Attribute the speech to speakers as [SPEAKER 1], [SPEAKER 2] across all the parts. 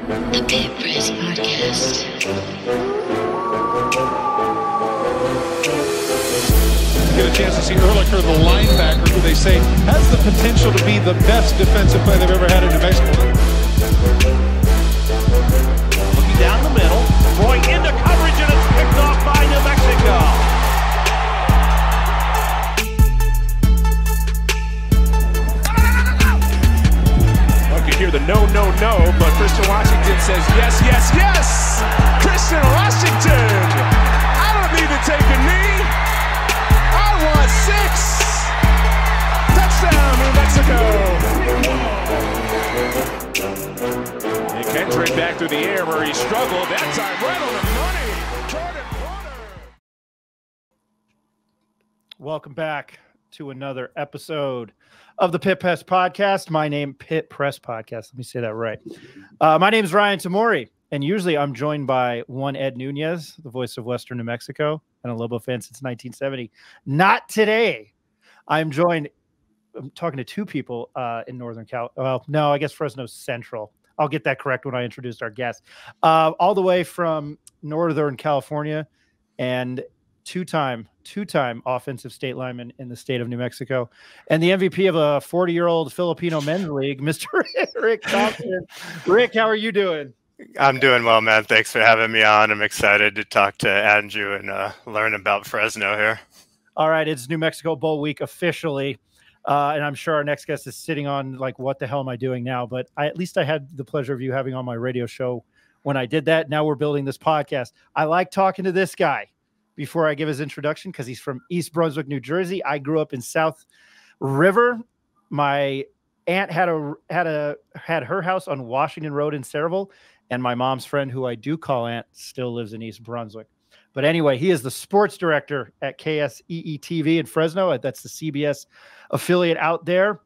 [SPEAKER 1] The Pit Press Podcast.
[SPEAKER 2] Get a chance to see Ehrlicher, the linebacker, who they say has the potential to be the best defensive player they've ever had in New Mexico.
[SPEAKER 3] Looking down the middle, throwing into coverage, and it's picked off by New Mexico. Hear the no, no, no, but Christian Washington says yes, yes, yes! Christian Washington! I don't need to take a knee. I want 6. Touchdown, New Mexico! And Kendrick back through the air where he struggled. That time right on the money. Jordan Porter.
[SPEAKER 4] Welcome back to another episode of the Pit Press Podcast. Pit Press Podcast. Let me say that right. My name is Ryan Tomari, and usually I'm joined by one Ed Nunez, the voice of Western New Mexico, and a Lobo fan since 1970. Not today. I'm talking to two people in Northern Cal. Well, no, I guess Fresno Central. I'll get that correct when I introduce our guest. All the way from Northern California, and two-time offensive state lineman in the state of New Mexico, and the MVP of a 40-year-old Filipino men's league, Mr. Rick Thompson. Rick, how are you doing?
[SPEAKER 5] I'm doing well, man. Thanks for having me on. I'm excited to talk to Andrew and learn about Fresno here.
[SPEAKER 4] All right, it's New Mexico Bowl week officially, and I'm sure our next guest is sitting on like, what the hell am I doing now? But at least I had the pleasure of you having on my radio show when I did that. Now we're building this podcast. I like talking to this guy before I give his introduction, because he's from East Brunswick, New Jersey. I grew up in South River. My aunt had her house on Washington Road in Saraville, and my mom's friend, who I do call aunt, still lives in East Brunswick. But anyway, he is the sports director at KSEE-TV in Fresno. That's the CBS affiliate out there.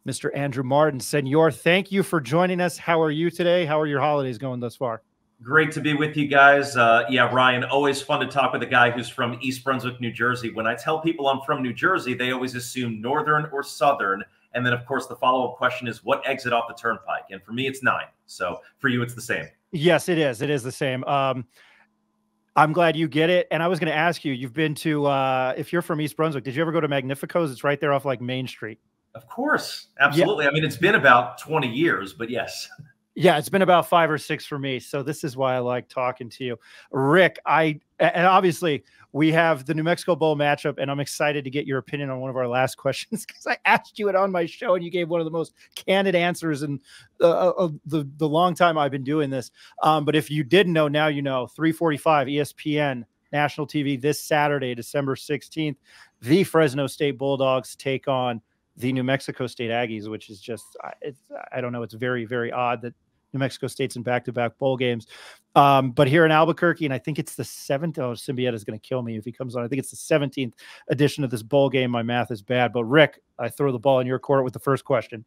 [SPEAKER 4] Mr. Andrew Marden. Senor, thank you for joining us. How are you today? How are your holidays going thus far?
[SPEAKER 6] Great to be with you guys. Yeah, Ryan, always fun to talk with a guy who's from East Brunswick, New Jersey. When I tell people I'm from New Jersey, they always assume Northern or Southern. And then, of course, the follow-up question is, what exit off the turnpike? And for me, it's 9. So for you, it's the same.
[SPEAKER 4] Yes, it is. It is the same. I'm glad you get it. And I was going to ask you, you've been to, if you're from East Brunswick, did you ever go to Magnifico's? It's right there off like Main Street.
[SPEAKER 6] Of course. Absolutely. Yeah. I mean, it's been about 20 years, but yes.
[SPEAKER 4] Yeah, it's been about 5 or 6 for me. So this is why I like talking to you. Rick, and obviously we have the New Mexico Bowl matchup, and I'm excited to get your opinion on one of our last questions, because I asked you it on my show and you gave one of the most candid answers in the long time I've been doing this. But if you didn't know, now you know. 3:45 ESPN national TV this Saturday, December 16th, the Fresno State Bulldogs take on the New Mexico State Aggies, which is just, I don't know, it's very, very odd that New Mexico State's in back-to-back bowl games. But here in Albuquerque, and I think it's the 7th. Oh, Symbieta is going to kill me if he comes on. I think it's the 17th edition of this bowl game. My math is bad. But Rick, I throw the ball in your court with the first question.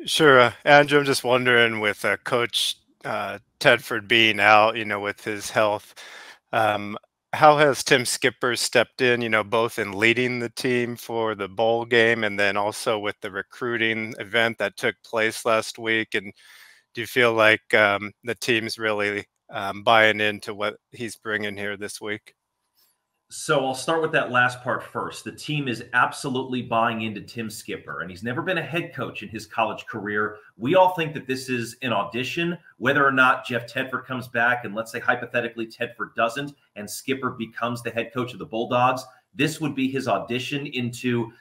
[SPEAKER 5] Sure. Andrew, I'm just wondering, with Coach Tedford being out, with his health, how has Tim Skipper stepped in, both in leading the team for the bowl game and then also with the recruiting event that took place last week? And do you feel like the team's really buying into what he's bringing here this week?
[SPEAKER 6] So I'll start with that last part first. The team is absolutely buying into Tim Skipper, and he's never been a head coach in his college career. We all think that this is an audition, whether or not Jeff Tedford comes back, and let's say hypothetically Tedford doesn't, and Skipper becomes the head coach of the Bulldogs. This would be his audition into,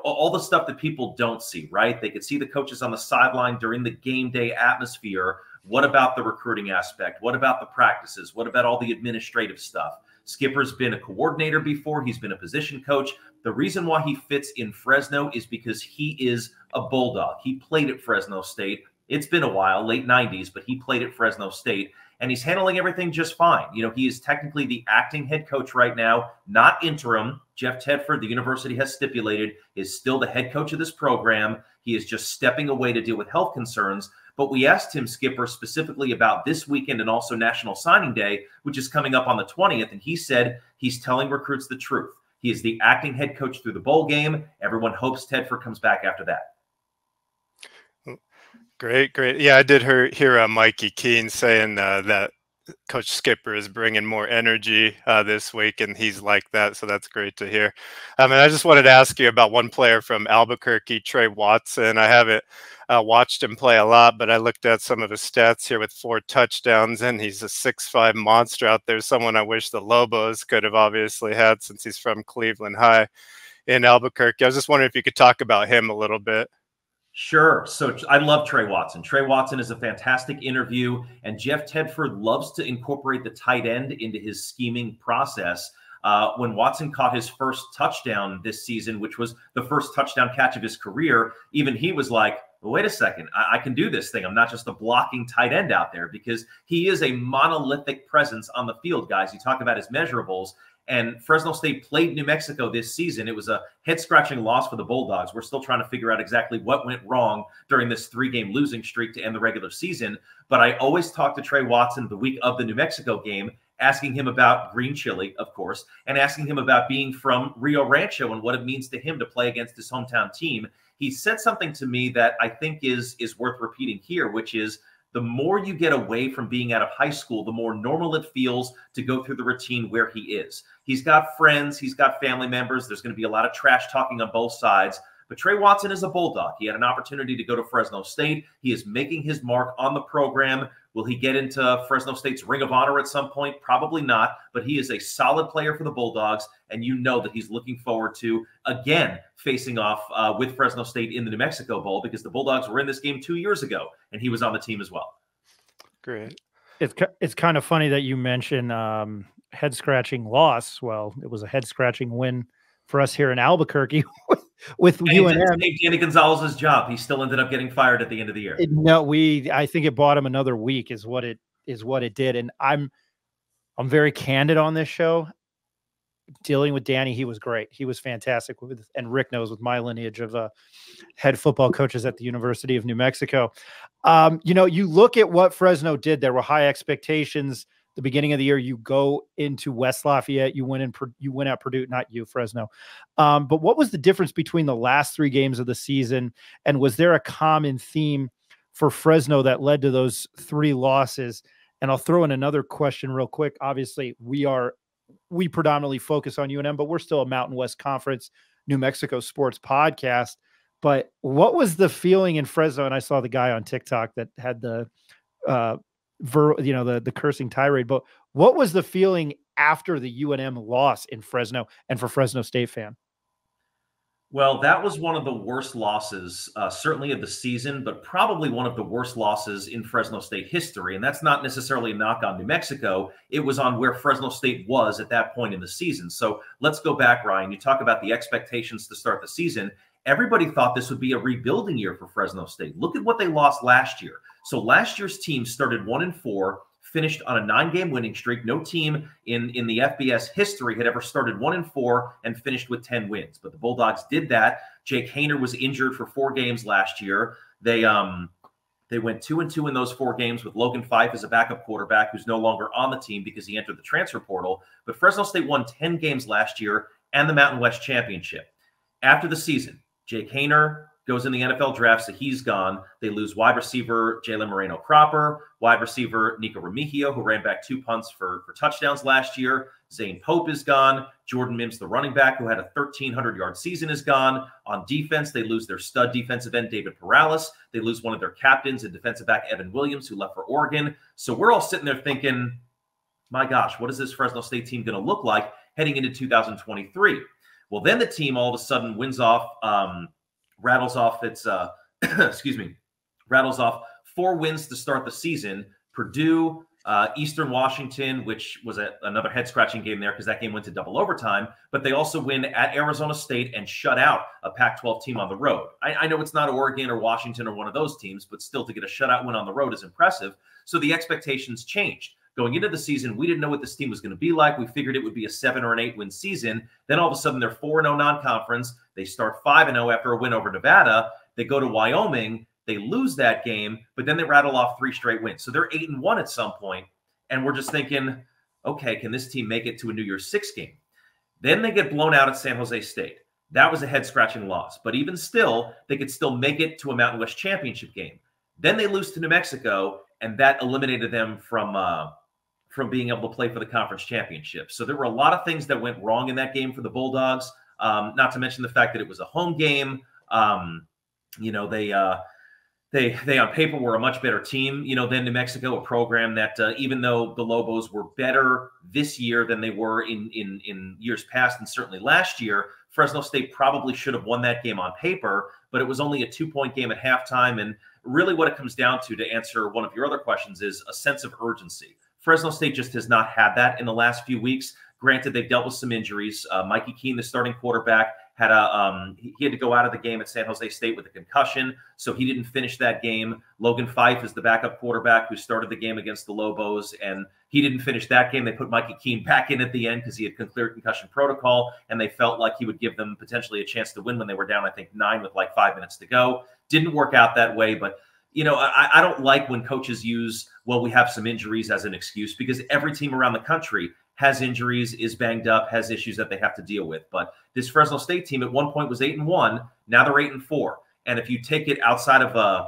[SPEAKER 6] all the stuff that people don't see, right? They could see the coaches on the sideline during the game day atmosphere. What about the recruiting aspect? What about the practices? What about all the administrative stuff? Skipper's been a coordinator before. He's been a position coach. The reason why he fits in Fresno is because he is a Bulldog. He played at Fresno State. It's been a while, late 90s, but he played at Fresno State, and he's handling everything just fine. He is technically the acting head coach right now, not interim. Jeff Tedford, the university has stipulated, is still the head coach of this program. He is just stepping away to deal with health concerns. But we asked Tim Skipper specifically about this weekend and also National Signing Day, which is coming up on the 20th. And he said he's telling recruits the truth. He is the acting head coach through the bowl game. Everyone hopes Tedford comes back after that.
[SPEAKER 5] Great, great. Yeah, I did hear Mikey Keene saying that Coach Skipper is bringing more energy this week, and he's like that, so that's great to hear. And I just wanted to ask you about one player from Albuquerque, Trey Watson. I haven't watched him play a lot, but I looked at some of his stats here with 4 touchdowns, and he's a 6'5" monster out there, someone I wish the Lobos could have obviously had since he's from Cleveland High in Albuquerque. I was just wondering if you could talk about him a little bit.
[SPEAKER 6] Sure. So I love Trey Watson. Trey Watson is a fantastic interview, and Jeff Tedford loves to incorporate the tight end into his scheming process. When Watson caught his first touchdown this season, which was the first touchdown catch of his career, even he was like, well, wait a second, I can do this thing. I'm not just a blocking tight end out there, because he is a monolithic presence on the field, guys. You talk about his measurables. And Fresno State played New Mexico this season. It was a head-scratching loss for the Bulldogs. We're still trying to figure out exactly what went wrong during this 3-game losing streak to end the regular season. But I always talk to Trey Watson the week of the New Mexico game, asking him about green chili, of course, and asking him about being from Rio Rancho and what it means to him to play against his hometown team. He said something to me that I think is worth repeating here, which is, the more you get away from being out of high school, the more normal it feels to go through the routine where he is. He's got friends. He's got family members. There's going to be a lot of trash talking on both sides. But Trey Watson is a Bulldog. He had an opportunity to go to Fresno State. He is making his mark on the program. Will he get into Fresno State's Ring of Honor at some point? Probably not. But he is a solid player for the Bulldogs, and you know that he's looking forward to, again, facing off with Fresno State in the New Mexico Bowl, because the Bulldogs were in this game 2 years ago, and he was on the team as well.
[SPEAKER 5] Great.
[SPEAKER 4] It's kind of funny that you mention head-scratching loss. Well, it was a head-scratching win for us here in Albuquerque with UNM.
[SPEAKER 6] Danny Gonzalez's job. He still ended up getting fired at the end of the year.
[SPEAKER 4] I think it bought him another week is what it did. And I'm very candid on this show. Dealing with Danny, he was great. He was fantastic. And Rick knows, with my lineage of head football coaches at the University of New Mexico. You look at what Fresno did. There were high expectations. The beginning of the year, you go into West Lafayette, you win at Purdue, not you, Fresno. But what was the difference between the last 3 games of the season? And was there a common theme for Fresno that led to those 3 losses? And I'll throw in another question real quick. Obviously, we predominantly focus on UNM, but we're still a Mountain West Conference New Mexico sports podcast. But what was the feeling in Fresno? And I saw the guy on TikTok that had the cursing tirade, but what was the feeling after the UNM loss in Fresno and for Fresno State fan?
[SPEAKER 6] Well, that was one of the worst losses, certainly of the season, but probably one of the worst losses in Fresno State history. And that's not necessarily a knock on New Mexico. It was on where Fresno State was at that point in the season. So let's go back, Ryan. You talk about the expectations to start the season. Everybody thought this would be a rebuilding year for Fresno State. Look at what they lost last year. So last year's team started 1-4, finished on a 9-game winning streak. No team in the FBS history had ever started 1-4 and finished with 10 wins. But the Bulldogs did that. Jake Haener was injured for 4 games last year. They went 2-2 in those 4 games with Logan Fife as a backup quarterback who's no longer on the team because he entered the transfer portal. But Fresno State won 10 games last year and the Mountain West Championship. After the season, Jake Haener goes in the NFL draft, so he's gone. They lose wide receiver Jalen Moreno-Cropper, wide receiver Nico Remigio, who ran back 2 punts for touchdowns last year. Zane Pope is gone. Jordan Mims, the running back, who had a 1,300-yard season, is gone. On defense, they lose their stud defensive end, David Perales. They lose one of their captains and defensive back, Evan Williams, who left for Oregon. So we're all sitting there thinking, my gosh, what is this Fresno State team going to look like heading into 2023? Well, then the team all of a sudden rattles off its rattles off 4 wins to start the season. Purdue, Eastern Washington, which was another head-scratching game there because that game went to double overtime. But they also win at Arizona State and shut out a Pac-12 team on the road. I know it's not Oregon or Washington or one of those teams, but still to get a shutout win on the road is impressive. So the expectations changed. Going into the season, we didn't know what this team was going to be like. We figured it would be a 7 or an 8-win season. Then all of a sudden, they're 4-0 non-conference. They start 5-0 after a win over Nevada. They go to Wyoming. They lose that game, but then they rattle off 3 straight wins. So they're 8-1 at some point, and we're just thinking, okay, can this team make it to a New Year's 6 game? Then they get blown out at San Jose State. That was a head-scratching loss, but even still, they could still make it to a Mountain West Championship game. Then they lose to New Mexico, and that eliminated them from being able to play for the conference championship. So there were a lot of things that went wrong in that game for the Bulldogs, not to mention the fact that it was a home game. You know, they on paper were a much better team, you know, than New Mexico, a program that even though the Lobos were better this year than they were in years past and certainly last year, Fresno State probably should have won that game on paper, but it was only a 2-point game at halftime. And really what it comes down to answer one of your other questions is a sense of urgency. Fresno State just has not had that in the last few weeks. Granted, they've dealt with some injuries. Mikey Keene, the starting quarterback, had he had to go out of the game at San Jose State with a concussion, so he didn't finish that game. Logan Fife is the backup quarterback who started the game against the Lobos, and he didn't finish that game. They put Mikey Keene back in at the end because he had cleared concussion protocol, and they felt like he would give them potentially a chance to win when they were down, I think, 9 with like 5 minutes to go. Didn't work out that way, but you know, I don't like when coaches use, well, we have some injuries as an excuse, because every team around the country has injuries, is banged up, has issues that they have to deal with. But this Fresno State team at one point was 8-1. Now they're 8-4. And if you take it outside of a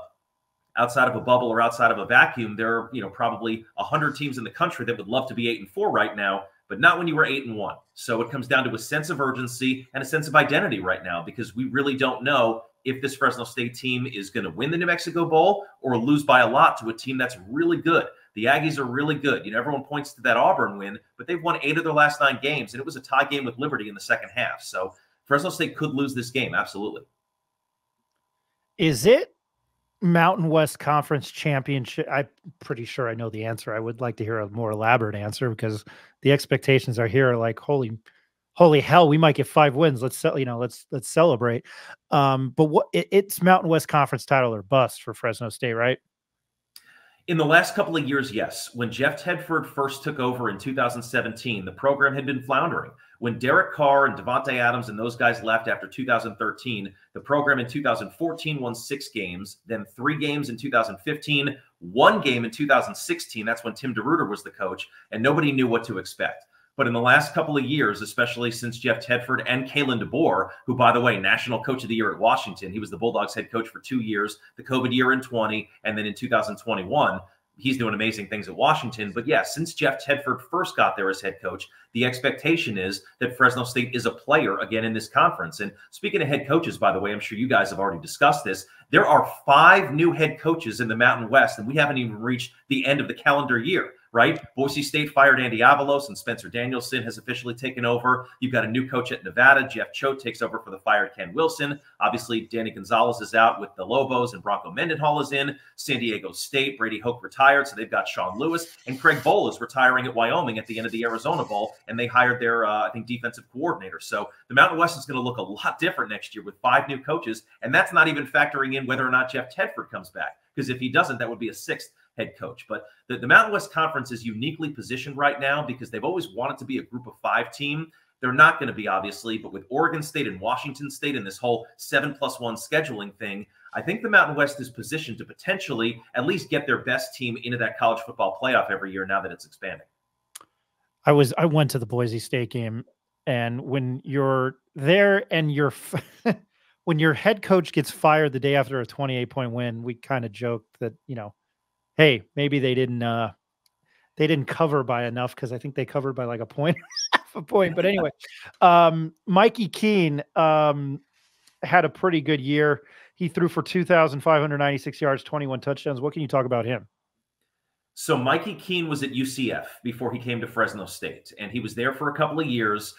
[SPEAKER 6] bubble or outside of a vacuum, there are, you know, probably 100 teams in the country that would love to be 8-4 right now, but not when you were 8-1. So it comes down to a sense of urgency and a sense of identity right now, because we really don't know if this Fresno State team is going to win the New Mexico Bowl or lose by a lot to a team that's really good. The Aggies are really good. You know, everyone points to that Auburn win, but they've won 8 of their last 9 games, and it was a tie game with Liberty in the second half. So Fresno State could lose this game, absolutely.
[SPEAKER 4] Is it Mountain West Conference Championship? I'm pretty sure I know the answer. I would like to hear a more elaborate answer, because the expectations are here like, holy hell, we might get 5 wins. Let's celebrate. But it's Mountain West Conference title or bust for Fresno State, right?
[SPEAKER 6] In the last couple of years, yes. When Jeff Tedford first took over in 2017, the program had been floundering. When Derek Carr and Devontae Adams and those guys left after 2013, the program in 2014 won 6 games, then 3 games in 2015, 1 game in 2016. That's when Tim DeRuyter was the coach, and nobody knew what to expect. But in the last couple of years, especially since Jeff Tedford and Kalen DeBoer, who, by the way, National Coach of the Year at Washington, he was the Bulldogs head coach for 2 years, the COVID year in 20, and then in 2021, he's doing amazing things at Washington. But yeah, since Jeff Tedford first got there as head coach, the expectation is that Fresno State is a player again in this conference. And speaking of head coaches, by the way, I'm sure you guys have already discussed this. There are 5 new head coaches in the Mountain West, and we haven't even reached the end of the calendar year. Right? Boise State fired Andy Avalos, and Spencer Danielson has officially taken over. You've got a new coach at Nevada. Jeff Choate takes over for the fired Ken Wilson. Obviously, Danny Gonzalez is out with the Lobos, and Bronco Mendenhall is in. San Diego State, Brady Hoke retired, so they've got Sean Lewis. And Craig Bowl is retiring at Wyoming at the end of the Arizona Bowl, and they hired their, I think, defensive coordinator. So the Mountain West is going to look a lot different next year with 5 new coaches, and that's not even factoring in whether or not Jeff Tedford comes back, because if he doesn't, that would be a 6th head coach. But the Mountain West Conference is uniquely positioned right now because they've always wanted to be a group of 5 team. They're not going to be, obviously, but with Oregon State and Washington State and this whole 7+1 scheduling thing, I think the Mountain West is positioned to potentially at least get their best team into that college football playoff every year now that it's expanding. I
[SPEAKER 4] went to the Boise State game, and when you're there and when your head coach gets fired the day after a 28-point win, we kind of joked that, you know, hey, maybe they didn't cover by enough, because I think they covered by like a point, half a point. But anyway, Mikey Keene had a pretty good year. He threw for 2,596 yards, 21 touchdowns. What can you talk about him?
[SPEAKER 6] So Mikey Keene was at UCF before he came to Fresno State, and he was there for a couple of years.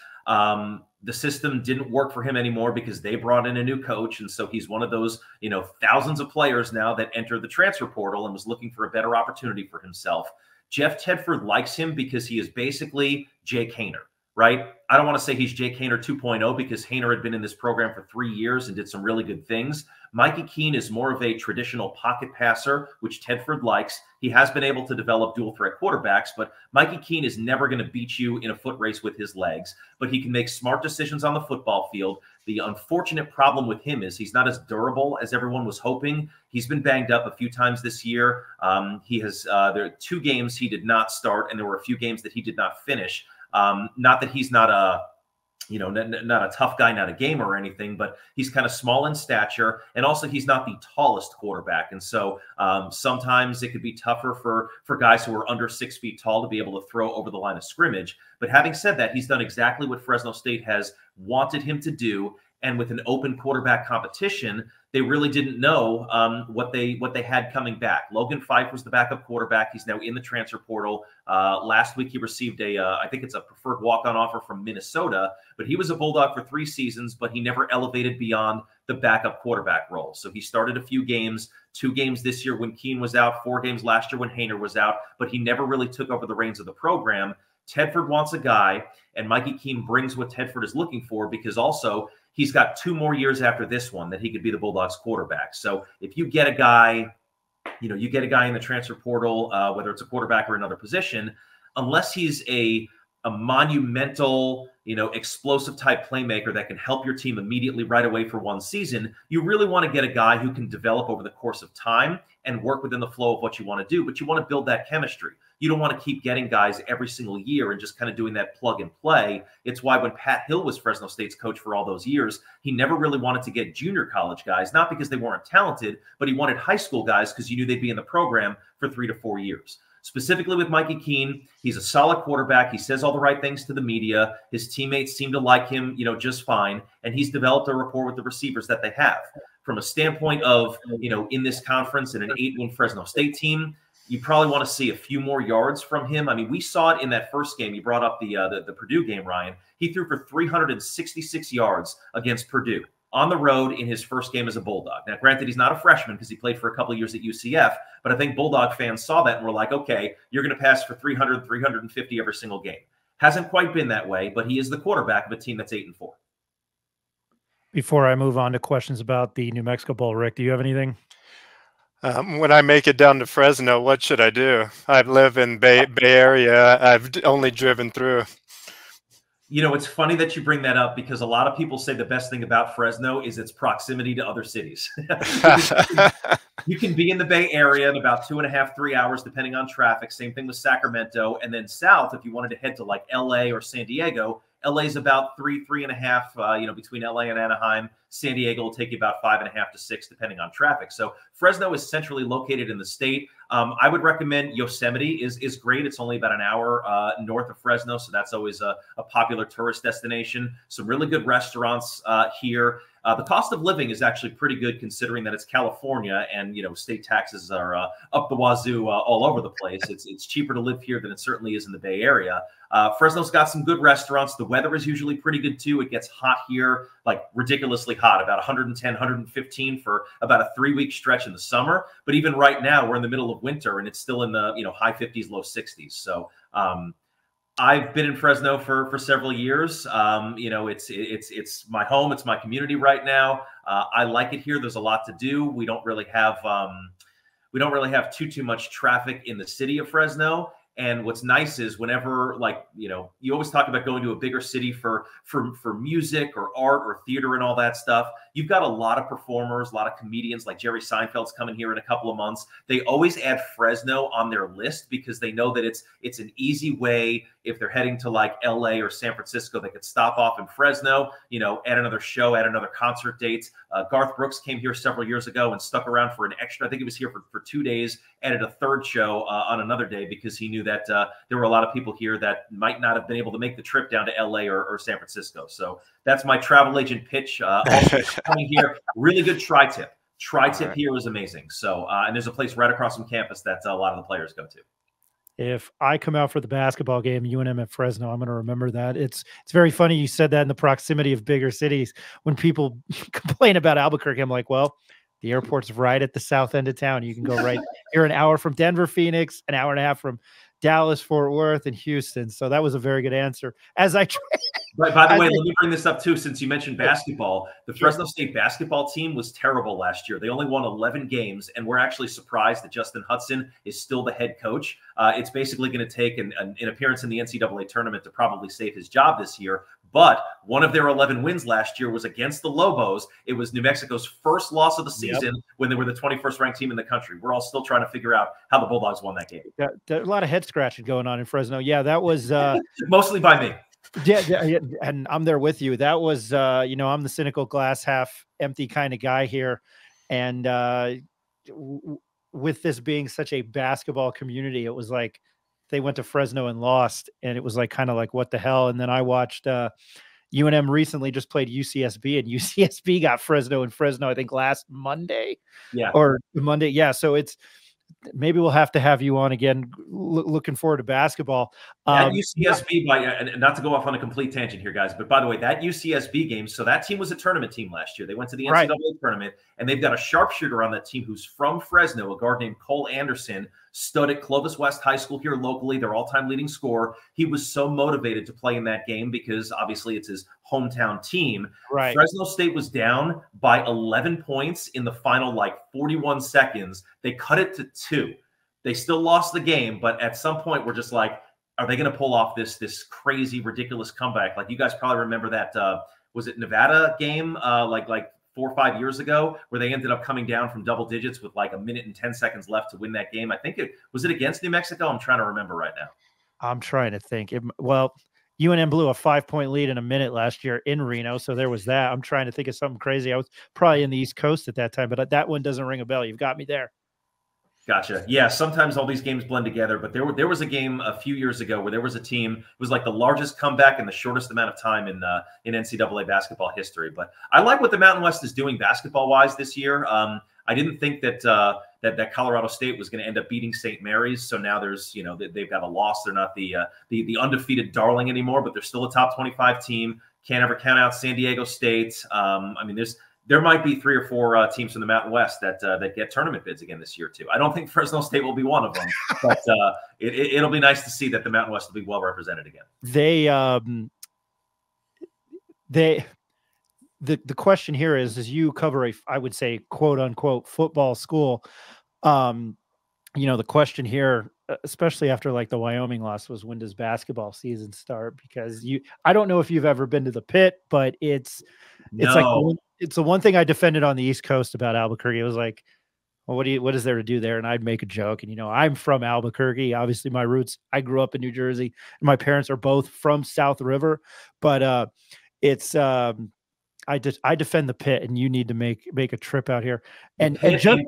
[SPEAKER 6] The system didn't work for him anymore because they brought in a new coach. And so he's one of those, you know, thousands of players now that enter the transfer portal and was looking for a better opportunity for himself. Jeff Tedford likes him because he is basically Jake Haener, right? I don't want to say he's Jake Haener 2.0 because Haener had been in this program for 3 years and did some really good things. Mikey Keene is more of a traditional pocket passer, which Tedford likes. He has been able to develop dual threat quarterbacks, but Mikey Keene is never going to beat you in a foot race with his legs, but he can make smart decisions on the football field. The unfortunate problem with him is he's not as durable as everyone was hoping. He's been banged up a few times this year. There are 2 games he did not start, and there were a few games that he did not finish. Not that he's not you know, not a tough guy, not a gamer or anything, but he's kind of small in stature. And also he's not the tallest quarterback. And so sometimes it could be tougher for guys who are under 6 feet tall to be able to throw over the line of scrimmage. But having said that, he's done exactly what Fresno State has wanted him to do. And with an open quarterback competition, they really didn't know what they had coming back. Logan Fife was the backup quarterback. He's now in the transfer portal. Last week, he received I think it's a preferred walk-on offer from Minnesota, but he was a Bulldog for 3 seasons, but he never elevated beyond the backup quarterback role. So he started a few games, 2 games this year when Keene was out, 4 games last year when Hainer was out, but he never really took over the reins of the program. Tedford wants a guy, and Mikey Keene brings what Tedford is looking for, because also he's got 2 more years after this one that he could be the Bulldogs quarterback. So if you get a guy, you know, you get a guy in the transfer portal, whether it's a quarterback or another position, unless he's a monumental, you know, explosive type playmaker that can help your team immediately right away for 1 season, you really want to get a guy who can develop over the course of time and work within the flow of what you want to do. But you want to build that chemistry. You don't want to keep getting guys every single year and just kind of doing that plug and play. It's why when Pat Hill was Fresno State's coach for all those years, he never really wanted to get junior college guys, not because they weren't talented, but he wanted high school guys because you knew they'd be in the program for 3 to 4 years. Specifically with Mikey Keene, he's a solid quarterback. He says all the right things to the media. His teammates seem to like him, you know, just fine. And he's developed a rapport with the receivers that they have. From a standpoint of, you know, in this conference and an 8-win Fresno State team, you probably want to see a few more yards from him. I mean, we saw it in that first game. You brought up the Purdue game, Ryan. He threw for 366 yards against Purdue on the road in his first game as a Bulldog. Now, granted, he's not a freshman because he played for a couple of years at UCF, but I think Bulldog fans saw that and were like, okay, you're going to pass for 300, 350 every single game. Hasn't quite been that way, but he is the quarterback of a team that's 8-4.
[SPEAKER 4] Before I move on to questions about the New Mexico Bowl, Rick, do you have anything?
[SPEAKER 5] When I make it down to Fresno, what should I do? I live in Bay Area. I've only driven through.
[SPEAKER 6] You know, it's funny that you bring that up because a lot of people say the best thing about Fresno is its proximity to other cities. You can be in the Bay Area in about 2.5, 3 hours, depending on traffic. Same thing with Sacramento. And then south, if you wanted to head to like LA or San Diego, LA is about 3.5, you know, between LA and Anaheim. San Diego will take you about 5.5 to 6, depending on traffic. So Fresno is centrally located in the state. I would recommend Yosemite is great. It's only about an hour north of Fresno, so that's always a popular tourist destination. Some really good restaurants here. The cost of living is actually pretty good considering that it's California and, you know, state taxes are up the wazoo all over the place. It's cheaper to live here than it certainly is in the Bay Area. Fresno's got some good restaurants. The weather is usually pretty good too. It gets hot here, like ridiculously hot, about 110, 115 for about a 3-week stretch in the summer. But even right now, we're in the middle of winter and it's still in the, you know, high 50s, low 60s. So I've been in Fresno for several years. You know, it's my home. It's my community right now. I like it here. There's a lot to do. We don't really have too much traffic in the city of Fresno. And what's nice is whenever, like, you know, you always talk about going to a bigger city for music or art or theater and all that stuff. You've got a lot of performers, a lot of comedians, like Jerry Seinfeld's coming here in a couple of months. They always add Fresno on their list because they know that it's an easy way. If they're heading to like LA or San Francisco, they could stop off in Fresno, you know, add another show, add another concert date. Garth Brooks came here several years ago and stuck around for an extra, I think he was here for 2 days, added a 3rd show on another day because he knew that there were a lot of people here that might not have been able to make the trip down to LA or San Francisco. So that's my travel agent pitch. Also coming here, really good tri-tip. Tri-tip here is amazing. So, and there's a place right across from campus that a lot of the players go to.
[SPEAKER 4] If I come out for the basketball game, UNM at Fresno, I'm going to remember that. It's very funny you said that in the proximity of bigger cities. When people complain about Albuquerque, I'm like, well, the airport's right at the south end of town. You can go right. You're an hour from Denver, Phoenix, an hour and a half from Dallas, Fort Worth, and Houston. So that was a very good answer. As I try.
[SPEAKER 6] Right, by the way, let me bring this up too, since you mentioned basketball. The Fresno State basketball team was terrible last year. They only won 11 games, and we're actually surprised that Justin Hudson is still the head coach. It's basically going to take an appearance in the NCAA tournament to probably save his job this year. But one of their 11 wins last year was against the Lobos. It was New Mexico's first loss of the season when they were the 21st ranked team in the country. We're all still trying to figure out how the Bulldogs won that game.
[SPEAKER 4] There's a lot of head scratching going on in Fresno. Yeah, that was
[SPEAKER 6] mostly by me.
[SPEAKER 4] Yeah, and I'm there with you. That was, I'm the cynical glass half empty kind of guy here. And with this being such a basketball community, it was like they went to Fresno and lost. And it was like kind of like, what the hell? And then I watched UNM recently just played UCSB, and UCSB got Fresno and Fresno, I think last Monday.
[SPEAKER 6] Yeah.
[SPEAKER 4] Or Monday. Yeah. So maybe we'll have to have you on again. Looking forward to basketball.
[SPEAKER 6] That UCSB, not to go off on a complete tangent here, guys, but by the way, that UCSB game, so that team was a tournament team last year. They went to the NCAA tournament, and they've got a sharpshooter on that team who's from Fresno, a guard named Cole Anderson, stood at Clovis West High School here locally, their all-time leading scorer. He was so motivated to play in that game because obviously it's his hometown team.
[SPEAKER 4] Right.
[SPEAKER 6] Fresno State was down by 11 points in the final 41 seconds. They cut it to 2. They still lost the game, but at some point we're just like, are they going to pull off this crazy, ridiculous comeback? Like you guys probably remember that, was it Nevada game like 4 or 5 years ago where they ended up coming down from double digits with like 1 minute and 10 seconds left to win that game. I think it against New Mexico. I'm trying to remember right now.
[SPEAKER 4] I'm trying to think. UNM blew a 5-point lead in a minute last year in Reno. So there was that. I'm trying to think of something crazy. I was probably in the East Coast at that time, but that one doesn't ring a bell. You've got me there.
[SPEAKER 6] Gotcha. Yeah, sometimes all these games blend together, but there was a game a few years ago where there was a team, it was like the largest comeback in the shortest amount of time in NCAA basketball history. But I like what the Mountain West is doing basketball-wise this year. I didn't think that that Colorado State was going to end up beating St. Mary's, so now there's, they've got a loss. They're not the undefeated darling anymore, but they're still a top 25 team. Can't ever count out San Diego State. There might be 3 or 4 teams from the Mountain West that get tournament bids again this year too. I don't think Fresno State will be one of them, but it'll be nice to see that the Mountain West will be well represented again.
[SPEAKER 4] The question here is you cover I would say, quote unquote, football school. The question here, especially after like the Wyoming loss, was when does basketball season start? Because I don't know if you've ever been to the Pit, but it's the one thing I defended on the East Coast about Albuquerque. It was like, well, what is there to do there? And I'd make a joke. And, I'm from Albuquerque. Obviously my roots, I grew up in New Jersey, and my parents are both from South River, but I defend the Pit, and you need to make a trip out here. And just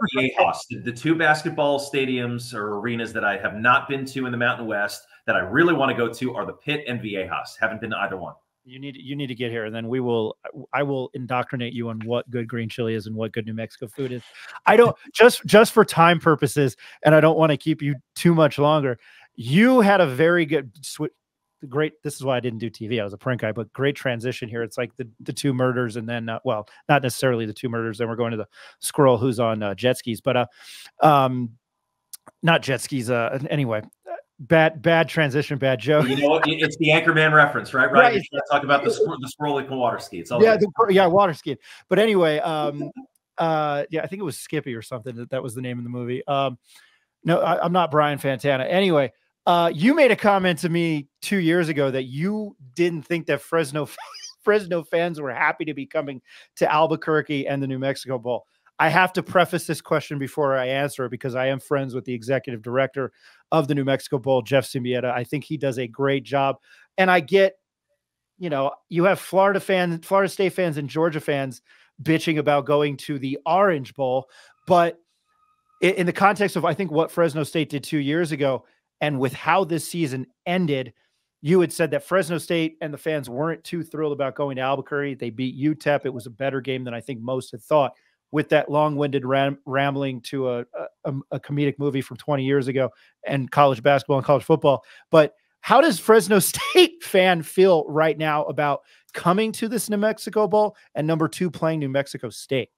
[SPEAKER 6] the 2 basketball stadiums or arenas that I have not been to in the Mountain West that I really want to go to are the Pit and Viejas. Haven't been to either one.
[SPEAKER 4] You need to get here, and then I will indoctrinate you on what good green chili is and what good New Mexico food is. I don't just for time purposes, and I don't want to keep you too much longer. You had a very good great. This is why I didn't do TV. I was a print guy, but great transition here. It's like the 2 murders, and then not necessarily the 2 murders. Then we're going to the squirrel who's on jet skis, but not jet skis. Anyway. Bad transition, bad joke.
[SPEAKER 6] You know what? It's the Anchorman reference, right? Right. You talk about the squirrel that can water ski. It's all
[SPEAKER 4] water skiing. But anyway, I think it was Skippy or something. That was the name of the movie. No, I'm not Brian Fantana. Anyway, you made a comment to me 2 years ago that you didn't think that Fresno fans were happy to be coming to Albuquerque and the New Mexico Bowl. I have to preface this question before I answer it because I am friends with the executive director of the New Mexico Bowl, Jeff Symbieta. I think he does a great job. And I get, you have Florida State fans and Georgia fans bitching about going to the Orange Bowl. But in the context of, I think, what Fresno State did 2 years ago, and with how this season ended, you had said that Fresno State and the fans weren't too thrilled about going to Albuquerque. They beat UTEP. It was a better game than I think most had thought, with that long-winded rambling to a comedic movie from 20 years ago and college basketball and college football. But how does Fresno State fan feel right now about coming to this New Mexico Bowl and, number 2, playing New Mexico State?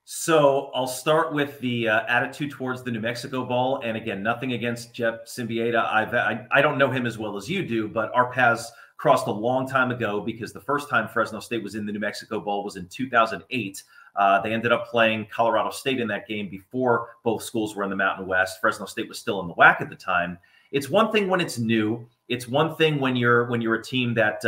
[SPEAKER 6] So I'll start with the attitude towards the New Mexico Bowl. And again, nothing against Jeff Symbieta. I don't know him as well as you do, but our paths crossed a long time ago because the first time Fresno State was in the New Mexico Bowl was in 2008. They ended up playing Colorado State in that game before both schools were in the Mountain West. Fresno State was still in the WAC at the time. It's one thing when it's new. It's one thing when you're a team that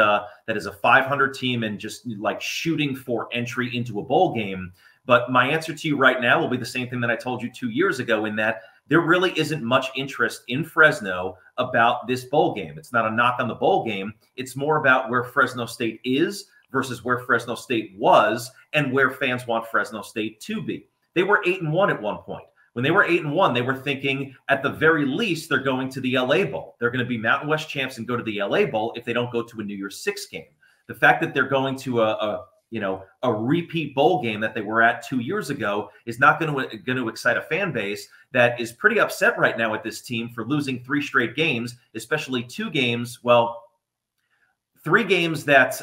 [SPEAKER 6] is a 500 team and just like shooting for entry into a bowl game. But my answer to you right now will be the same thing that I told you 2 years ago, in that there really isn't much interest in Fresno about this bowl game. It's not a knock on the bowl game. It's more about where Fresno State is versus where Fresno State was and where fans want Fresno State to be. They were 8-1 at one point. When they were 8-1, they were thinking at the very least they're going to the LA Bowl. They're going to be Mountain West champs and go to the LA Bowl if they don't go to a New Year's Six game. The fact that they're going to a repeat bowl game that they were at 2 years ago is not going to excite a fan base that is pretty upset right now with this team for losing 3 straight games, especially 2 games. Well, 3 games that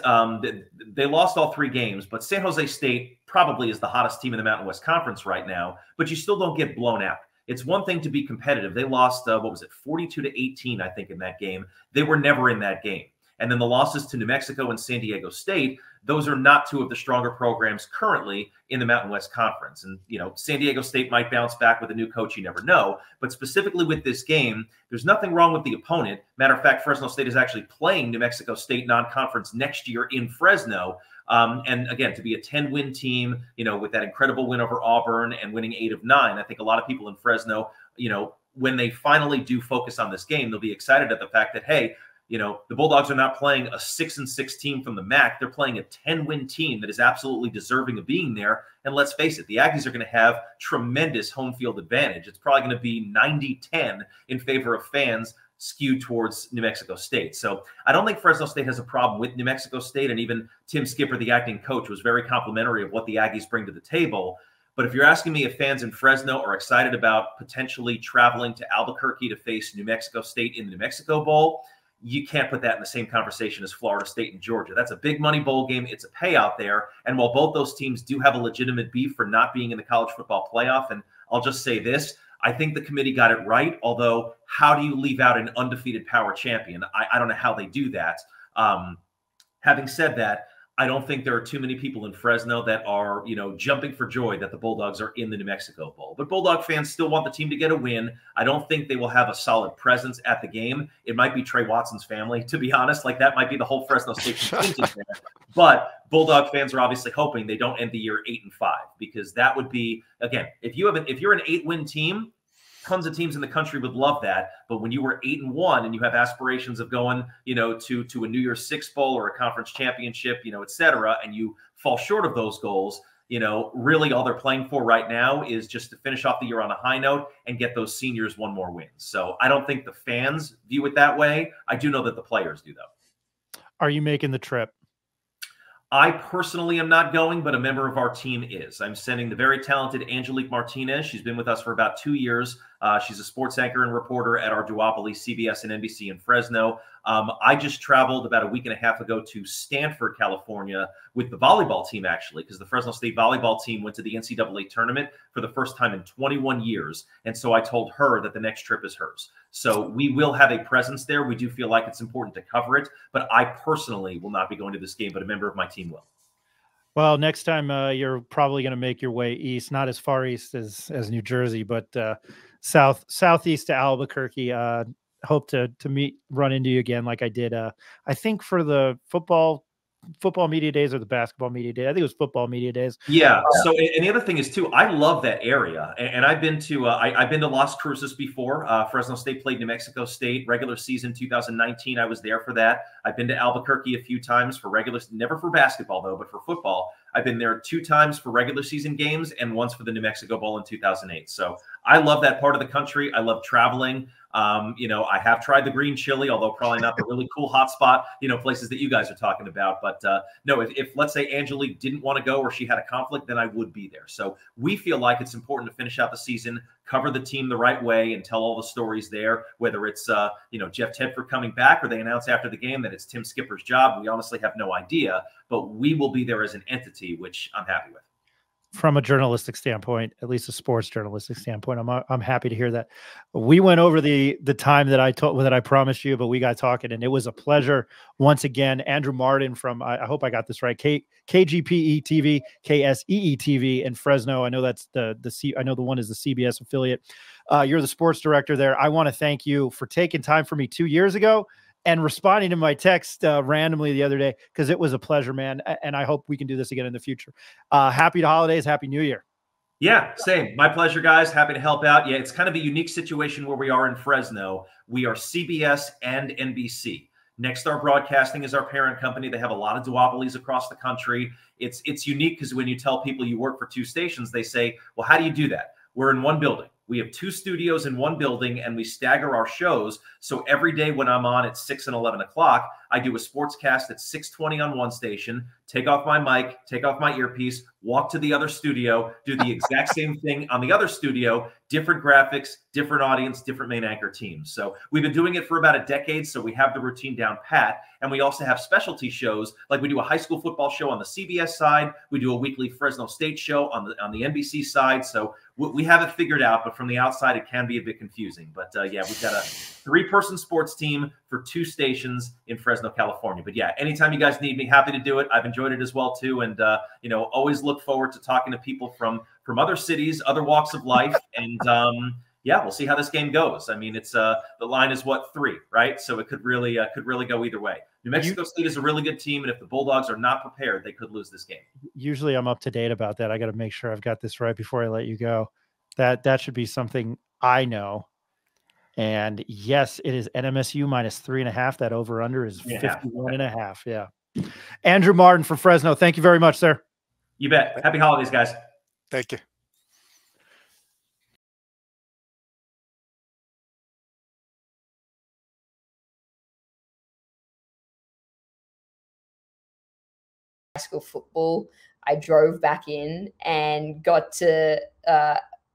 [SPEAKER 6] they lost all 3 games, but San Jose State probably is the hottest team in the Mountain West Conference right now, but you still don't get blown out. It's one thing to be competitive. They lost, 42-18, I think, in that game. They were never in that game. And then the losses to New Mexico and San Diego State, those are not 2 of the stronger programs currently in the Mountain West Conference. And, San Diego State might bounce back with a new coach. You never know. But specifically with this game, there's nothing wrong with the opponent. Matter of fact, Fresno State is actually playing New Mexico State non-conference next year in Fresno. And again, to be a 10-win team, with that incredible win over Auburn and winning 8 of 9, I think a lot of people in Fresno, when they finally do focus on this game, they'll be excited at the fact that, hey, the Bulldogs are not playing a 6-6 team from the MAC. They're playing a 10-win team that is absolutely deserving of being there. And let's face it, the Aggies are going to have tremendous home field advantage. It's probably going to be 90-10 in favor of fans skewed towards New Mexico State. So I don't think Fresno State has a problem with New Mexico State. And even Tim Skipper, the acting coach, was very complimentary of what the Aggies bring to the table. But if you're asking me if fans in Fresno are excited about potentially traveling to Albuquerque to face New Mexico State in the New Mexico Bowl, you can't put that in the same conversation as Florida State and Georgia. That's a big money bowl game. It's a payout there. And while both those teams do have a legitimate beef for not being in the college football playoff, and I'll just say this, I think the committee got it right. Although, how do you leave out an undefeated power champion? I don't know how they do that. Having said that, I don't think there are too many people in Fresno that are, jumping for joy that the Bulldogs are in the New Mexico Bowl. But Bulldog fans still want the team to get a win. I don't think they will have a solid presence at the game. It might be Trey Watson's family, to be honest. Like, that might be the whole Fresno State contingent there. But Bulldog fans are obviously hoping they don't end the year 8-5, because that would be, again, if you're an 8-win team, tons of teams in the country would love that. But when you were 8-1 and you have aspirations of going, to a New Year's Six Bowl or a conference championship, et cetera, and you fall short of those goals, really all they're playing for right now is just to finish off the year on a high note and get those seniors 1 more win. So I don't think the fans view it that way. I do know that the players do, though.
[SPEAKER 4] Are you making the trip?
[SPEAKER 6] I personally am not going, but a member of our team is. I'm sending the very talented Angelique Martinez. She's been with us for about 2 years. She's a sports anchor and reporter at our duopoly, CBS and NBC in Fresno. I just traveled about a week and a half ago to Stanford, California with the volleyball team, actually, because the Fresno State volleyball team went to the NCAA tournament for the first time in 21 years. And so I told her that the next trip is hers. So we will have a presence there. We do feel like it's important to cover it, but I personally will not be going to this game, but a member of my team will.
[SPEAKER 4] Well, next time you're probably going to make your way east, not as far east as New Jersey, but southeast to Albuquerque. Hope to run into you again, like I did. I think for the football media days or the basketball media day. I think it was football media days.
[SPEAKER 6] Yeah. So, and the other thing is too, I love that area, and I've been to I've been to Las Cruces before. Fresno State played New Mexico State regular season 2019. I was there for that. I've been to Albuquerque a few times for regular, never for basketball though, but for football. I've been there 2 times for regular season games and once for the New Mexico Bowl in 2008. So I love that part of the country. I love traveling. I have tried the green chili, although probably not the really cool hot spot, places that you guys are talking about. But no, if let's say Angelique didn't want to go or she had a conflict, then I would be there. So we feel like it's important to finish out the season, cover the team the right way, and tell all the stories there, whether it's, Jeff Tedford coming back or they announce after the game that it's Tim Skipper's job. We honestly have no idea, but we will be there as an entity, which I'm happy with.
[SPEAKER 4] From a journalistic standpoint, at least a sports journalistic standpoint, I'm happy to hear that. We went over the time that I promised you, but we got talking, and it was a pleasure once again. Andrew Marden from I hope I got this right, KGPE-TV, KSEE-TV in Fresno. I know that's I know the one is the CBS affiliate. You're the sports director there. I want to thank you for taking time for me 2 years ago and responding to my text randomly the other day, because it was a pleasure, man. And I hope we can do this again in the future. Happy holidays. Happy New Year.
[SPEAKER 6] Yeah, same. My pleasure, guys. Happy to help out. Yeah, it's kind of a unique situation where we are in Fresno. We are CBS and NBC. Nexstar Broadcasting is our parent company. They have a lot of duopolies across the country. It's unique because when you tell people you work for two stations, they say, well, how do you do that? We're in one building. We have two studios in one building, and we stagger our shows. So every day when I'm on at 6 and 11 o'clock, I do a sportscast at 6:20 on one station, take off my mic, take off my earpiece, walk to the other studio, do the exact same thing on the other studio, different graphics, different audience, different main anchor teams. So we've been doing it for about a decade, so we have the routine down pat. And we also have specialty shows, like we do a high school football show on the CBS side. We do a weekly Fresno State show on the NBC side. So we have it figured out, but from the outside, it can be a bit confusing. But yeah, we've got a 3-person sports team for 2 stations in Fresno, California. But yeah, anytime you guys need me, happy to do it. I've enjoyed it as well too, and you know, always look forward to talking to people from other cities, other walks of life, and yeah, we'll see how this game goes. I mean, it's the line is what, 3, right? So it could really go either way. New Mexico State is a really good team, and if the Bulldogs are not prepared, they could lose this game. Usually,
[SPEAKER 4] I'm up to date about that. I got to make sure I've got this right before I let you go. That should be something I know. And yes, it is NMSU minus 3.5. That over under is 51.5. Yeah. Andrew Marden from Fresno. Thank you very much, sir.
[SPEAKER 6] You bet. Happy holidays, guys.
[SPEAKER 5] Thank you.
[SPEAKER 7] School football, I drove back in and got to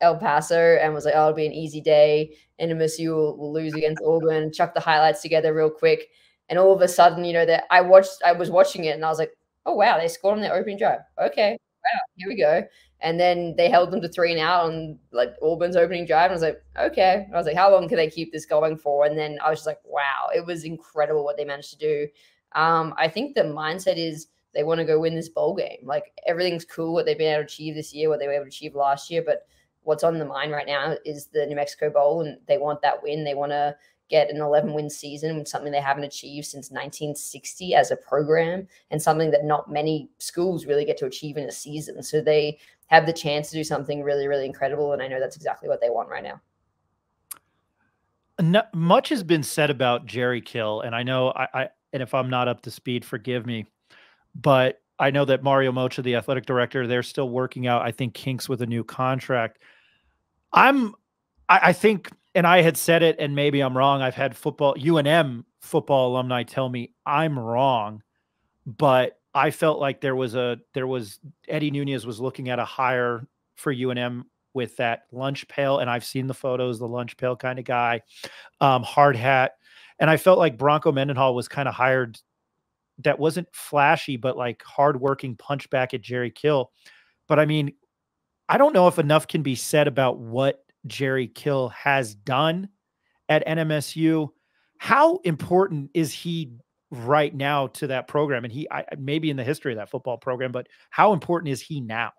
[SPEAKER 7] El Paso and was like, oh, it'll be an easy day. NMSU will lose against Auburn. Chuck the highlights together real quick. And all of a sudden, you know, that I was watching it and I was like, oh, wow, they scored on their opening drive. Okay, wow, here we go. And then they held them to 3 and out on like Auburn's opening drive. And I was like, okay. And I was like, how long can they keep this going for? And then I was just like, wow, it was incredible what they managed to do. I think the mindset is they want to go win this bowl game. Like everything's cool what they've been able to achieve this year, what they were able to achieve last year. But what's on the mind right now is the New Mexico Bowl, and they want that win. They want to get an 11-win season, something they haven't achieved since 1960 as a program, and something that not many schools really get to achieve in a season. So they have the chance to do something really, really incredible, and I know that's exactly what they want right now.
[SPEAKER 4] Much has been said about Jerry Kill, and I know and if I'm not up to speed, forgive me, but I know that Mario Mocha, the athletic director, they're still working out, I think, kinks with a new contract. I think, and I had said it, and maybe I'm wrong. I've had UNM football alumni tell me I'm wrong, but I felt like there was Eddie Nunez was looking at a hire for UNM with that lunch pail, and I've seen the photos, the lunch pail kind of guy, hard hat, and I felt like Bronco Mendenhall was kind of hired. That wasn't flashy, but like hardworking punch back at Jerry Kill. But I mean, I don't know if enough can be said about what Jerry Kill has done at NMSU. How important is he right now to that program? And maybe in the history of that football program, but how important is he now?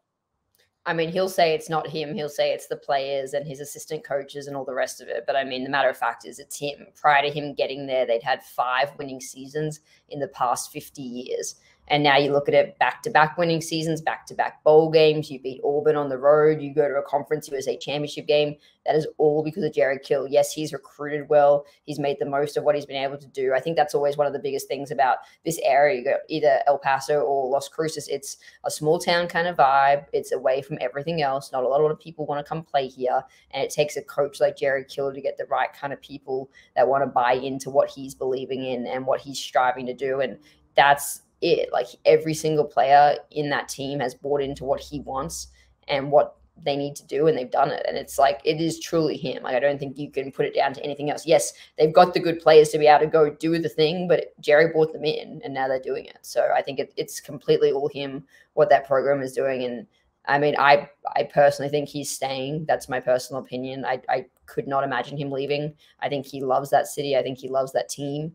[SPEAKER 7] I mean, he'll say it's not him. He'll say it's the players and his assistant coaches and all the rest of it. But I mean, the matter of fact is it's him. Prior to him getting there, they'd had 5 winning seasons in the past 50 years. And now you look at it, back-to-back winning seasons, back-to-back bowl games. You beat Auburn on the road. You go to a Conference USA championship game. That is all because of Jerry Kill. Yes, he's recruited well. He's made the most of what he's been able to do. I think that's always one of the biggest things about this area. You go either El Paso or Las Cruces. It's a small town kind of vibe. It's away from everything else. Not a lot of people want to come play here. And it takes a coach like Jerry Kill to get the right kind of people that want to buy into what he's believing in and what he's striving to do. And that's it. Like every single player in that team has bought into what he wants and what they need to do, and they've done it. And it's like, it is truly him. Like, I don't think you can put it down to anything else. Yes, they've got the good players to be able to go do the thing, but Jerry brought them in and now they're doing it. So I think it's completely all him, what that program is doing. And I mean, I personally think he's staying. That's my personal opinion. I could not imagine him leaving. I think he loves that city. I think he loves that team.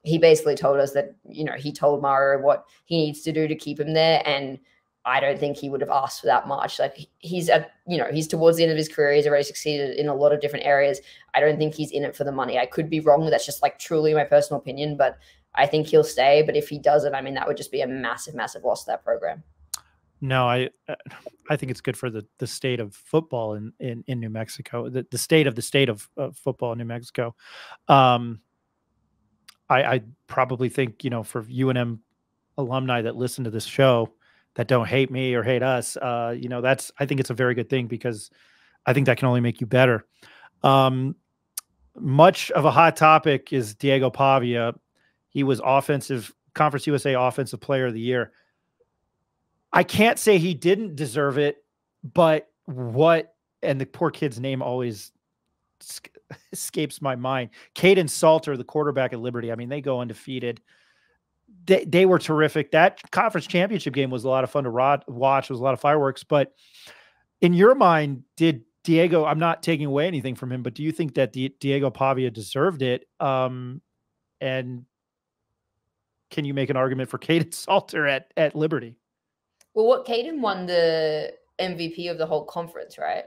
[SPEAKER 7] He basically told us that, you know, he told Mario what he needs to do to keep him there. And I don't think he would have asked for that much. Like he's towards the end of his career. He's already succeeded in a lot of different areas. I don't think he's in it for the money. I could be wrong. That's just like truly my personal opinion, but I think he'll stay. But if he doesn't, I mean, that would just be a massive, massive loss to that program.
[SPEAKER 4] No, I think it's good for the state of football in New Mexico, the state of football in New Mexico. I probably think, you know, for UNM alumni that listen to this show that don't hate me or hate us, you know, I think it's a very good thing, because I think that can only make you better. Much of a hot topic is Diego Pavia. He was Conference USA Offensive Player of the Year. I can't say he didn't deserve it, but and the poor kid's name always escapes my mind. Caden Salter, the quarterback at Liberty. I mean, they go undefeated. They were terrific. That conference championship game was a lot of fun to watch. It was a lot of fireworks. But in your mind, did Diego, I'm not taking away anything from him, but do you think that Diego Pavia deserved it? And can you make an argument for Caden Salter at Liberty?
[SPEAKER 7] Well, Caden won the MVP of the whole conference, right?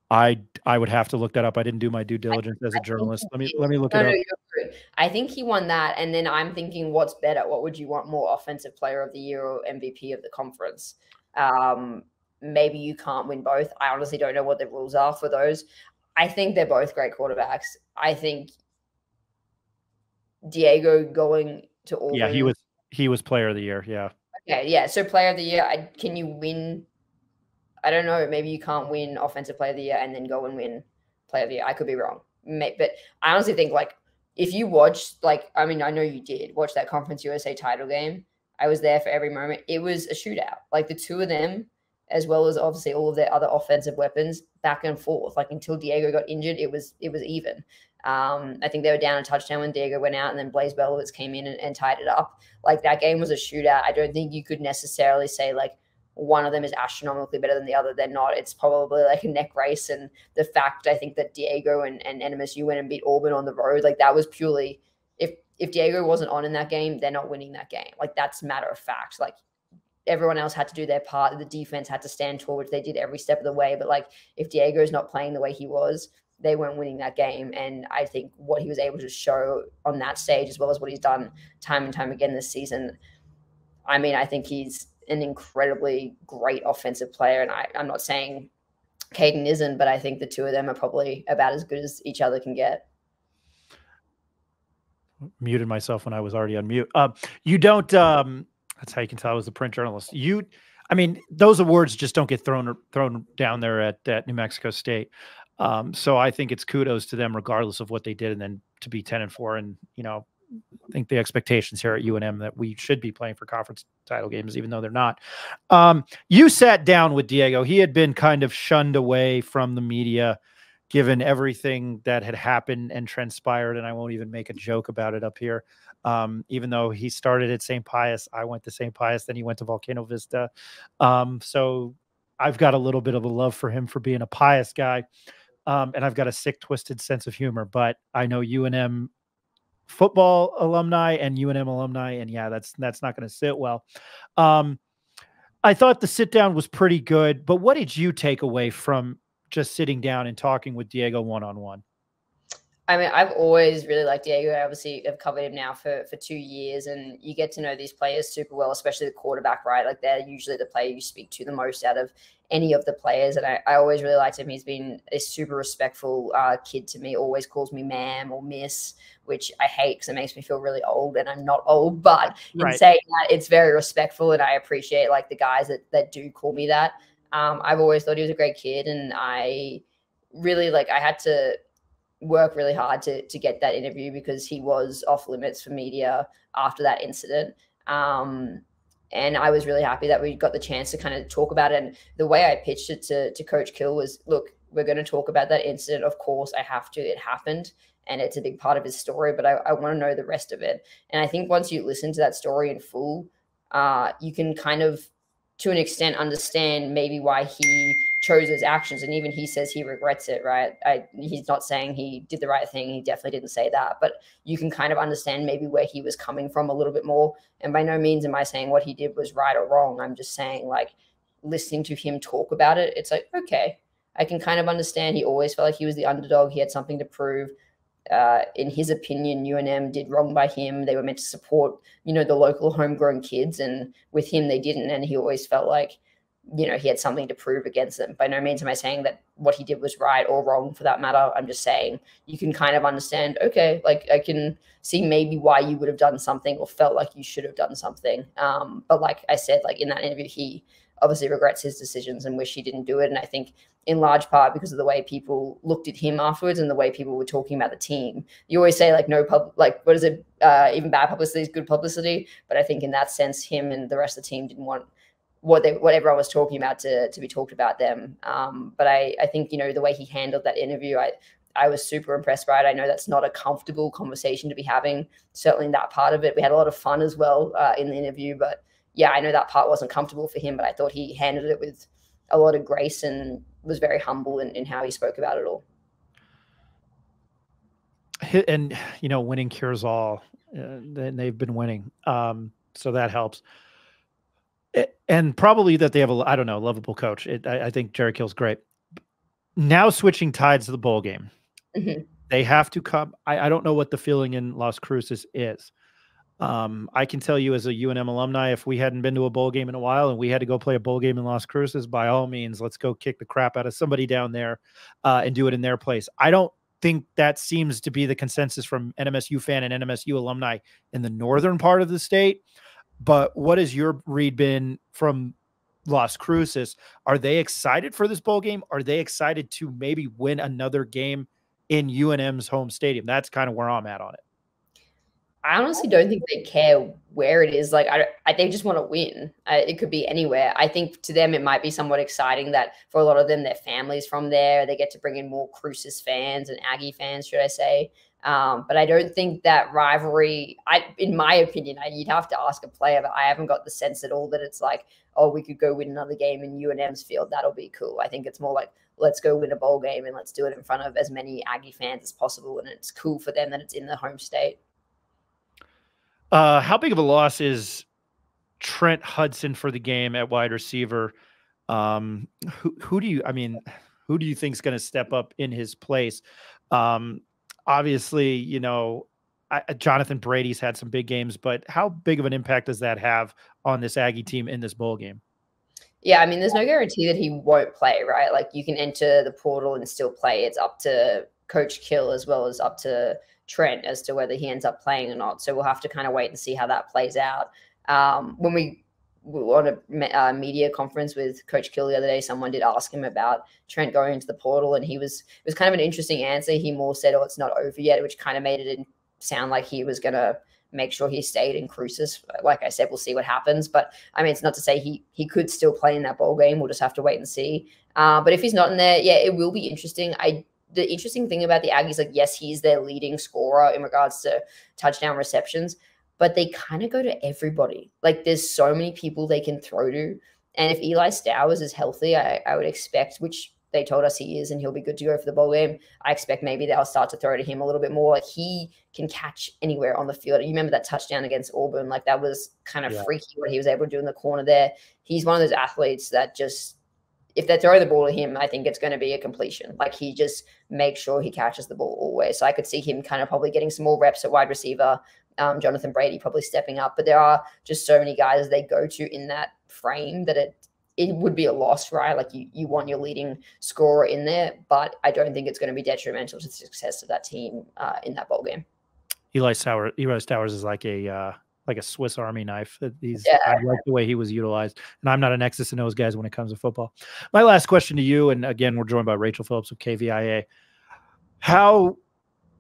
[SPEAKER 4] I would have to look that up. I didn't do my due diligence as a journalist. Let me look it up.
[SPEAKER 7] No, you're good. I think he won that, and then I'm thinking, what's better? What would you want more, Offensive Player of the Year or MVP of the conference? Maybe you can't win both. I honestly don't know what the rules are for those. I think they're both great quarterbacks. I think Diego going to Auburn.
[SPEAKER 4] Yeah, he was Player of the Year. Yeah.
[SPEAKER 7] Okay, yeah. So Player of the Year, can you win? I don't know. Maybe you can't win Offensive Player of the Year and then go and win Player of the Year. I could be wrong. But I honestly think, like, if you watched, like, I mean, I know you did watch that Conference USA title game. I was there for every moment. It was a shootout. Like, the two of them, as well as obviously all of their other offensive weapons, back and forth. Like, until Diego got injured, it was even. I think they were down a touchdown when Diego went out, and then Blaise Belowitz came in and tied it up. Like, that game was a shootout. I don't think you could necessarily say, like, one of them is astronomically better than the other. They're not. It's probably like a neck race. And the fact, I think, that Diego and MSU went and beat Auburn on the road, like, that was purely, if Diego wasn't on in that game, they're not winning that game. Like, that's matter of fact. Like, everyone else had to do their part. The defense had to stand tall, which they did every step of the way. But, like, if Diego's not playing the way he was, they weren't winning that game. And I think what he was able to show on that stage, as well as what he's done time and time again this season, I mean, I think he's an incredibly great offensive player. And I'm not saying Caden isn't, but I think the two of them are probably about as good as each other can get.
[SPEAKER 4] Muted myself when I was already on mute. You don't, that's how you can tell I was a print journalist. I mean, those awards just don't get thrown down there at New Mexico State. So I think it's kudos to them regardless of what they did. And then to be 10-4, and, you know, I think the expectations here at UNM that we should be playing for conference title games, even though they're not. You sat down with Diego. He had been kind of shunned away from the media, given everything that had happened and transpired. And I won't even make a joke about it up here. Even though he started at St. Pius, I went to St. Pius, then he went to Volcano Vista. So I've got a little bit of a love for him for being a Pius guy. And I've got a sick, twisted sense of humor, but I know UNM football alumni and UNM alumni, and yeah, that's not going to sit well. I thought the sit down was pretty good, but what did you take away from just sitting down and talking with Diego one-on-one?
[SPEAKER 7] I mean, I've always really liked Diego. I obviously have covered him now for 2 years, and you get to know these players super well, especially the quarterback, right? Like, they're usually the player you speak to the most out of any of the players. And I always really liked him. He's been a super respectful kid to me, always calls me ma'am or miss, which I hate because it makes me feel really old, and I'm not old, but in saying that, it's very respectful, and I appreciate, like, the guys that do call me that. I've always thought he was a great kid, and I really, like, I had to work really hard to get that interview because he was off limits for media after that incident. And I was really happy that we got the chance to kind of talk about it. And the way I pitched it to Coach Kill was, look, we're going to talk about that incident. Of course, I have to. It happened, and it's a big part of his story, but I want to know the rest of it. And I think once you listen to that story in full, you can kind of, to an extent, understand maybe why he chose his actions. And even he says he regrets it, right? He's not saying he did the right thing. He definitely didn't say that, but you can kind of understand maybe where he was coming from a little bit more. And by no means am I saying what he did was right or wrong. I'm just saying, like, listening to him talk about it, it's like, okay, I can kind of understand. He always felt like he was the underdog. He had something to prove. in his opinion, UNM did wrong by him. They were meant to support, the local homegrown kids, and with him they didn't. And he always felt like, he had something to prove against them. By no means am I saying that what he did was right or wrong for that matter. I'm just saying you can kind of understand, okay, like I can see maybe why you would have done something or felt like you should have done something. But like I said, like in that interview, he obviously regrets his decisions and wish he didn't do it. And I think in large part because of the way people looked at him afterwards and the way people were talking about the team. You always say like what is it? Even bad publicity is good publicity. But I think in that sense, him and the rest of the team didn't want what everyone was talking about to be talked about them. But I think, the way he handled that interview, I was super impressed by it. I know that's not a comfortable conversation to be having, certainly in that part of it. We had a lot of fun as well in the interview, but yeah, I know that part wasn't comfortable for him, but I thought he handled it with a lot of grace and was very humble in how he spoke about it all.
[SPEAKER 4] And, winning cures all, and they've been winning. So that helps. And probably that they have I don't know, lovable coach. I think Jerry Kill's great. Now switching tides to the bowl game.
[SPEAKER 7] Mm-hmm.
[SPEAKER 4] They have to come. I don't know what the feeling in Las Cruces is. I can tell you as a UNM alumni, if we hadn't been to a bowl game in a while and we had to go play a bowl game in Las Cruces, by all means, let's go kick the crap out of somebody down there and do it in their place. I don't think that seems to be the consensus from NMSU fan and NMSU alumni in the northern part of the state. But what has your read been from Las Cruces? Are they excited for this bowl game? Are they excited to maybe win another game in UNM's home stadium? That's kind of where I'm at on it.
[SPEAKER 7] I honestly don't think they care where it is. Like, they just want to win. It could be anywhere. I think to them, it might be somewhat exciting that for a lot of them, their families from there, they get to bring in more Cruces fans and Aggie fans, should I say. But I don't think that rivalry, in my opinion, you'd have to ask a player, but I haven't got the sense at all that it's like, oh, we could go win another game in UNM's field. That'll be cool. I think it's more like, let's go win a bowl game and let's do it in front of as many Aggie fans as possible. And it's cool for them that it's in the home state.
[SPEAKER 4] How big of a loss is Trent Hudson for the game at wide receiver? Who do you think is going to step up in his place? Obviously, Jonathan Brady's had some big games, but how big of an impact does that have on this Aggie team in this bowl game?
[SPEAKER 7] Yeah, I mean, there's no guarantee that he won't play, right? Like you can enter the portal and still play. It's up to Coach Kill as well as up to Trent as to whether he ends up playing or not. So we'll have to kind of wait and see how that plays out. When we were on a media conference with Coach Kill the other day, someone did ask him about Trent going into the portal, and it was kind of an interesting answer. He more said, oh, it's not over yet, which kind of made it sound like he was going to make sure he stayed in Cruces. Like I said, we'll see what happens. But I mean, it's not to say he could still play in that bowl game. We'll just have to wait and see. But if he's not in there, yeah, it will be interesting. The interesting thing about the Aggies, like, yes, he's their leading scorer in regards to touchdown receptions, but they kind of go to everybody. Like, there's so many people they can throw to. And if Eli Stowers is healthy, I would expect, which they told us he is, and he'll be good to go for the bowl game, I expect maybe they'll start to throw to him a little bit more. Like, he can catch anywhere on the field. You remember that touchdown against Auburn? Like, that was kind of freaky what he was able to do in the corner there. He's one of those athletes that just, if they throw the ball to him, I think it's going to be a completion. Like, he just makes sure he catches the ball always. So I could see him kind of probably getting some more reps at wide receiver. Jonathan Brady probably stepping up. But there are just so many guys they go to in that frame that it would be a loss, right? Like, you want your leading scorer in there, but I don't think it's going to be detrimental to the success of that team in that bowl game.
[SPEAKER 4] Eli Stowers is like a Swiss Army knife. I like the way he was utilized. And I'm not an X's and O's guys when it comes to football. My last question to you, and again, we're joined by Rachel Phillips of KVIA. How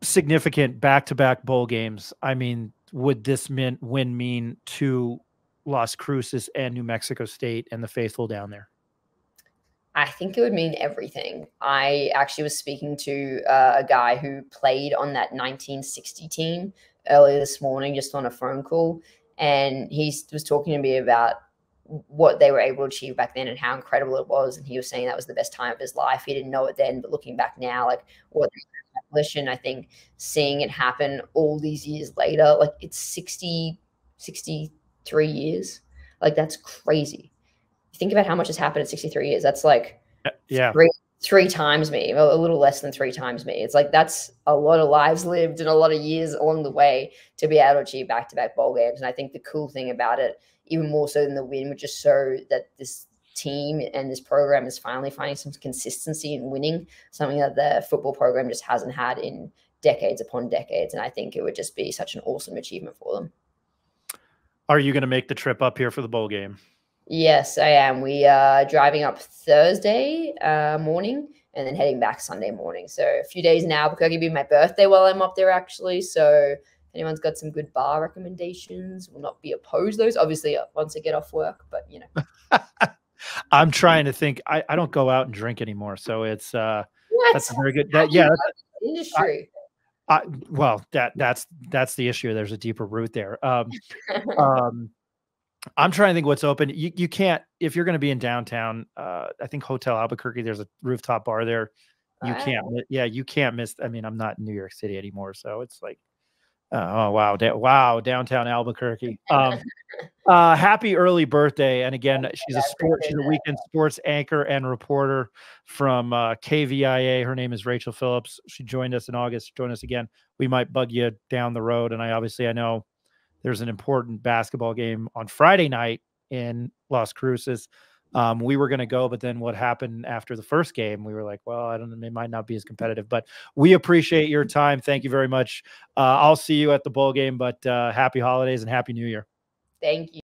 [SPEAKER 4] significant back-to-back bowl games, I mean, would this win mean to Las Cruces and New Mexico State and the faithful down there?
[SPEAKER 7] I think it would mean everything. I actually was speaking to a guy who played on that 1960 team earlier this morning, just on a phone call. And he was talking to me about what they were able to achieve back then and how incredible it was. And he was saying that was the best time of his life. He didn't know it then, but looking back now, like, what they accomplished, and I think seeing it happen all these years later, like, it's 63 years. Like, that's crazy. Think about how much has happened in 63 years. That's like 3 times me, a little less than 3 times me. It's like that's a lot of lives lived and a lot of years along the way to be able to achieve back-to-back bowl games. And I think the cool thing about it, even more so than the win, would just show that this team and this program is finally finding some consistency in winning, something that the football program just hasn't had in decades upon decades. And I think it would just be such an awesome achievement for them.
[SPEAKER 4] Are you going to make the trip up here for the bowl game?
[SPEAKER 7] Yes, I am. We are driving up Thursday morning and then heading back Sunday morning. So a few days in Albuquerque. It'll be my birthday while I'm up there, actually. So if anyone's got some good bar recommendations, will not be opposed to those. Obviously, once I get off work, but you know.
[SPEAKER 4] I'm trying to think. I don't go out and drink anymore, so it's that's a very good.
[SPEAKER 7] Industry.
[SPEAKER 4] Well, that's the issue. There's a deeper root there. I'm trying to think what's open. You can't, if you're going to be in downtown, I think Hotel Albuquerque, there's a rooftop bar there. You can't miss. I mean, I'm not in New York City anymore. So it's like, oh, wow. Downtown Albuquerque. Happy early birthday. And again, she's a weekend sports anchor and reporter from KVIA. Her name is Rachel Phillips. She joined us in August. Join us again. We might bug you down the road. And I know there's an important basketball game on Friday night in Las Cruces. We were going to go, but then what happened after the first game, we were like, well, I don't know, it might not be as competitive, but we appreciate your time. Thank you very much. I'll see you at the bowl game, but happy holidays and happy New Year.
[SPEAKER 7] Thank you.